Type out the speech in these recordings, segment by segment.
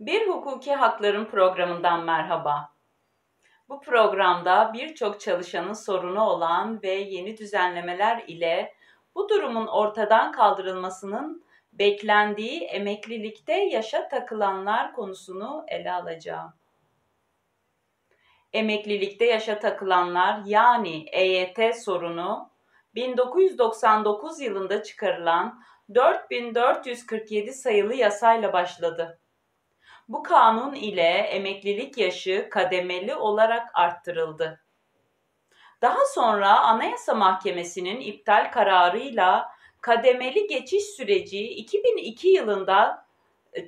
Bir Hukuki Hakların programından merhaba. Bu programda birçok çalışanın sorunu olan ve yeni düzenlemeler ile bu durumun ortadan kaldırılmasının beklendiği emeklilikte yaşa takılanlar konusunu ele alacağım. Emeklilikte yaşa takılanlar yani EYT sorunu 1999 yılında çıkarılan 4447 sayılı yasayla başladı. Bu kanun ile emeklilik yaşı kademeli olarak arttırıldı. Daha sonra Anayasa Mahkemesi'nin iptal kararıyla kademeli geçiş süreci 2002 yılında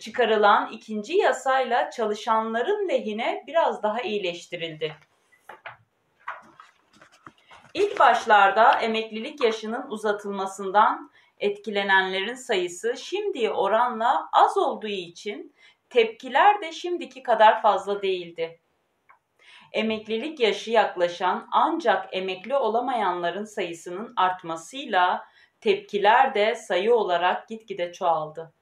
çıkarılan ikinci yasayla çalışanların lehine biraz daha iyileştirildi. İlk başlarda emeklilik yaşının uzatılmasından etkilenenlerin sayısı şimdiye oranla az olduğu için tepkiler de şimdiki kadar fazla değildi. Emeklilik yaşı yaklaşan ancak emekli olamayanların sayısının artmasıyla tepkiler de sayı olarak gitgide çoğaldı.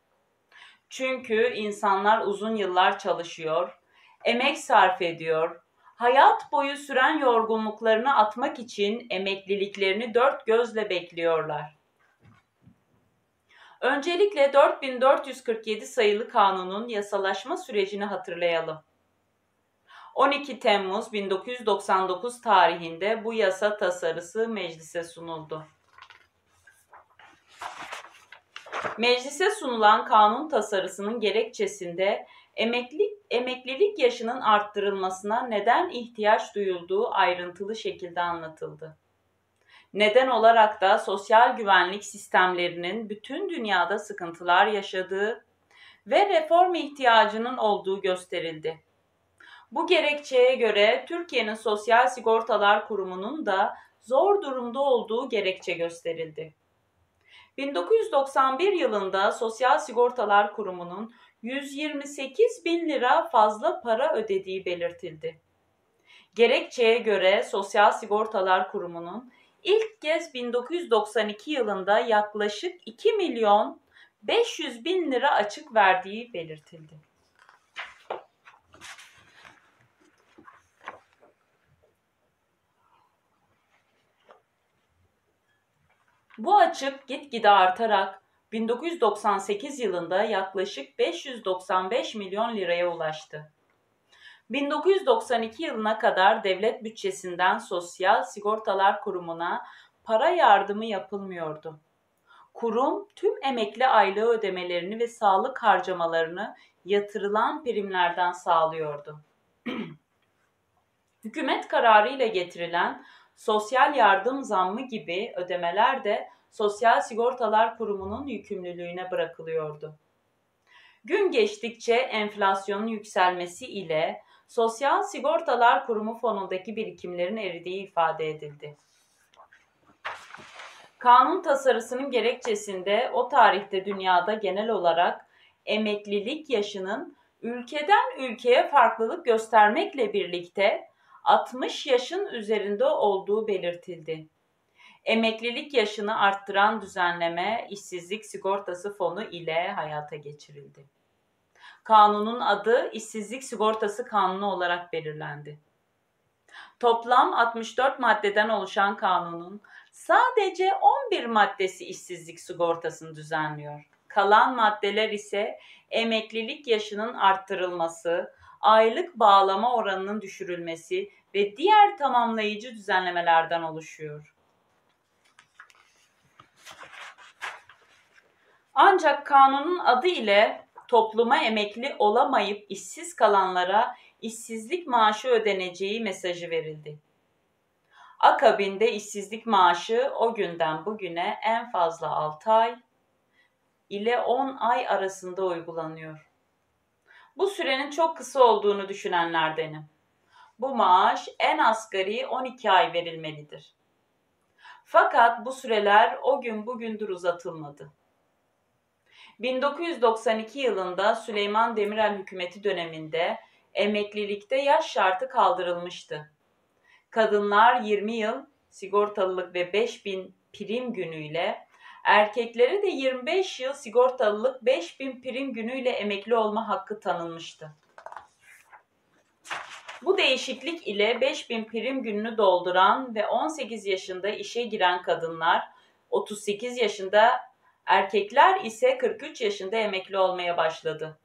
Çünkü insanlar uzun yıllar çalışıyor, emek sarf ediyor, hayat boyu süren yorgunluklarını atmak için emekliliklerini dört gözle bekliyorlar. Öncelikle 4447 sayılı kanunun yasalaşma sürecini hatırlayalım. 12 Temmuz 1999 tarihinde bu yasa tasarısı meclise sunuldu. Meclise sunulan kanun tasarısının gerekçesinde emeklilik yaşının arttırılmasına neden ihtiyaç duyulduğu ayrıntılı şekilde anlatıldı. Neden olarak da sosyal güvenlik sistemlerinin bütün dünyada sıkıntılar yaşadığı ve reform ihtiyacının olduğu gösterildi. Bu gerekçeye göre Türkiye'nin Sosyal Sigortalar Kurumu'nun da zor durumda olduğu gerekçe gösterildi. 1991 yılında Sosyal Sigortalar Kurumu'nun 128 bin lira fazla para ödediği belirtildi. Gerekçeye göre Sosyal Sigortalar Kurumu'nun ilk kez 1992 yılında yaklaşık 2 milyon 500 bin lira açık verdiği belirtildi. Bu açık gitgide artarak 1998 yılında yaklaşık 595 milyon liraya ulaştı. 1992 yılına kadar devlet bütçesinden Sosyal Sigortalar Kurumu'na para yardımı yapılmıyordu. Kurum tüm emekli aylığı ödemelerini ve sağlık harcamalarını yatırılan primlerden sağlıyordu. Hükümet kararıyla getirilen sosyal yardım zammı gibi ödemeler de Sosyal Sigortalar Kurumu'nun yükümlülüğüne bırakılıyordu. Gün geçtikçe enflasyonun yükselmesi ile Sosyal Sigortalar Kurumu fonundaki birikimlerin eridiği ifade edildi. Kanun tasarısının gerekçesinde o tarihte dünyada genel olarak emeklilik yaşının ülkeden ülkeye farklılık göstermekle birlikte 60 yaşın üzerinde olduğu belirtildi. Emeklilik yaşını arttıran düzenleme İşsizlik Sigortası Fonu ile hayata geçirildi. Kanunun adı İşsizlik Sigortası Kanunu olarak belirlendi. Toplam 64 maddeden oluşan kanunun sadece 11 maddesi işsizlik sigortasını düzenliyor. Kalan maddeler ise emeklilik yaşının arttırılması, aylık bağlama oranının düşürülmesi ve diğer tamamlayıcı düzenlemelerden oluşuyor. Ancak kanunun adı ile topluma emekli olamayıp işsiz kalanlara işsizlik maaşı ödeneceği mesajı verildi. Akabinde işsizlik maaşı o günden bugüne en fazla 6 ay ile 10 ay arasında uygulanıyor. Bu sürenin çok kısa olduğunu düşünenlerdenim. Bu maaş en asgari 12 ay verilmelidir. Fakat bu süreler o gün bugündür uzatılmadı. 1992 yılında Süleyman Demirel hükümeti döneminde emeklilikte yaş şartı kaldırılmıştı. Kadınlar 20 yıl sigortalılık ve 5.000 prim günüyle, Erkeklere de 25 yıl sigortalılık 5.000 prim günüyle emekli olma hakkı tanınmıştı. Bu değişiklik ile 5.000 prim gününü dolduran ve 18 yaşında işe giren kadınlar, 38 yaşında, erkekler ise 43 yaşında emekli olmaya başladı.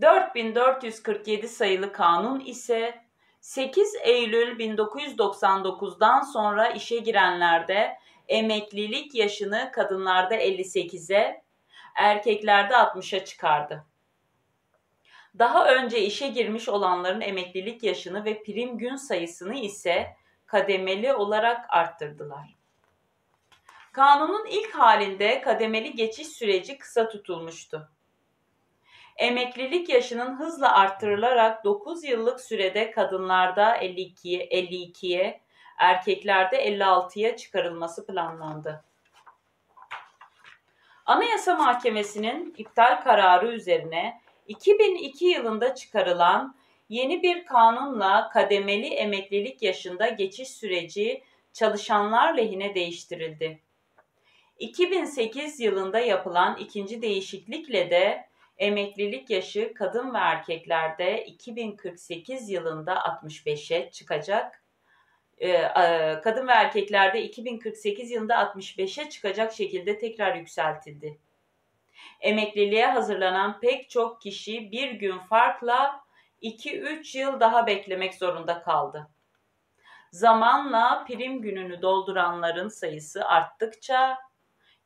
4447 sayılı kanun ise 8 Eylül 1999'dan sonra işe girenlerde emeklilik yaşını kadınlarda 58'e, erkeklerde 60'a çıkardı. Daha önce işe girmiş olanların emeklilik yaşını ve prim gün sayısını ise kademeli olarak arttırdılar. Kanunun ilk halinde kademeli geçiş süreci kısa tutulmuştu. Emeklilik yaşının hızla arttırılarak 9 yıllık sürede kadınlarda 52'ye, erkeklerde 56'ya çıkarılması planlandı. Anayasa Mahkemesi'nin iptal kararı üzerine 2002 yılında çıkarılan yeni bir kanunla kademeli emeklilik yaşında geçiş süreci çalışanlar lehine değiştirildi. 2008 yılında yapılan ikinci değişiklikle de emeklilik yaşı kadın ve erkeklerde 2048 yılında 65'e çıkacak. Kadın ve erkeklerde 2048 yılında 65'e çıkacak şekilde tekrar yükseltildi. Emekliliğe hazırlanan pek çok kişi bir gün farkla 2-3 yıl daha beklemek zorunda kaldı. Zamanla prim gününü dolduranların sayısı arttıkça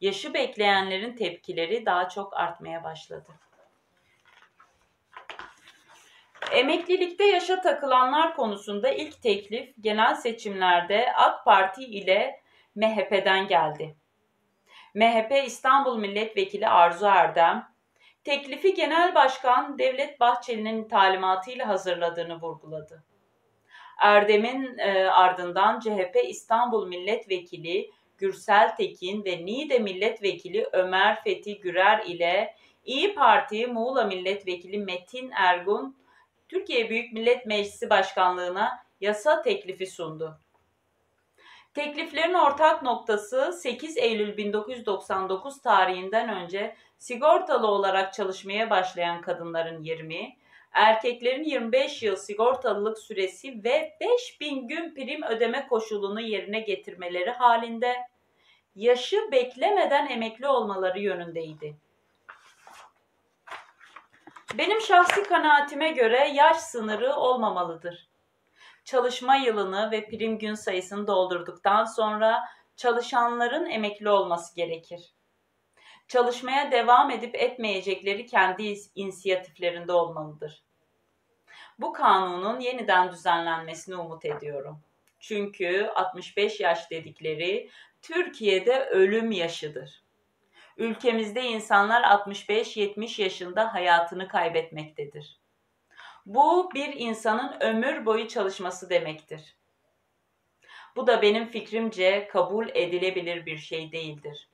yaşı bekleyenlerin tepkileri daha çok artmaya başladı. Emeklilikte yaşa takılanlar konusunda ilk teklif genel seçimlerde AK Parti ile MHP'den geldi. MHP İstanbul Milletvekili Arzu Erdem, teklifi Genel Başkan Devlet Bahçeli'nin talimatıyla hazırladığını vurguladı. Erdem'in ardından CHP İstanbul Milletvekili Gürsel Tekin ve Niğde Milletvekili Ömer Fethi Gürer ile İyi Parti Muğla Milletvekili Metin Ergun, Türkiye Büyük Millet Meclisi Başkanlığı'na yasa teklifi sundu. Tekliflerin ortak noktası 8 Eylül 1999 tarihinden önce sigortalı olarak çalışmaya başlayan kadınların 20, erkeklerin 25 yıl sigortalılık süresi ve 5.000 gün prim ödeme koşulunu yerine getirmeleri halinde yaşı beklemeden emekli olmaları yönündeydi. Benim şahsi kanaatime göre yaş sınırı olmamalıdır. Çalışma yılını ve prim gün sayısını doldurduktan sonra çalışanların emekli olması gerekir. Çalışmaya devam edip etmeyecekleri kendi inisiyatiflerinde olmalıdır. Bu kanunun yeniden düzenlenmesini umut ediyorum. Çünkü 65 yaş dedikleri Türkiye'de ölüm yaşıdır. Ülkemizde insanlar 65-70 yaşında hayatını kaybetmektedir. Bu bir insanın ömür boyu çalışması demektir. Bu da benim fikrimce kabul edilebilir bir şey değildir.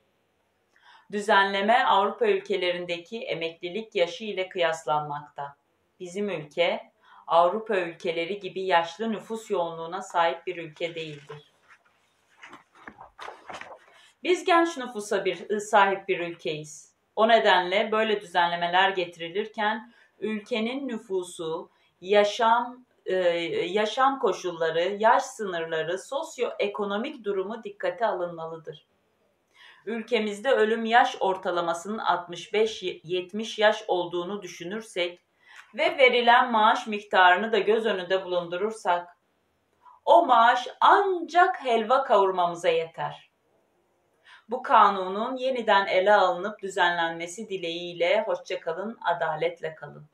Düzenleme Avrupa ülkelerindeki emeklilik yaşı ile kıyaslanmakta. Bizim ülke, Avrupa ülkeleri gibi yaşlı nüfus yoğunluğuna sahip bir ülke değildir. Biz genç nüfusa sahip bir ülkeyiz. O nedenle böyle düzenlemeler getirilirken ülkenin nüfusu, yaşam koşulları, yaş sınırları, sosyoekonomik durumu dikkate alınmalıdır. Ülkemizde ölüm yaş ortalamasının 65-70 yaş olduğunu düşünürsek ve verilen maaş miktarını da göz önünde bulundurursak, o maaş ancak helva kavurmamıza yeter. Bu kanunun yeniden ele alınıp düzenlenmesi dileğiyle hoşça kalın, adaletle kalın.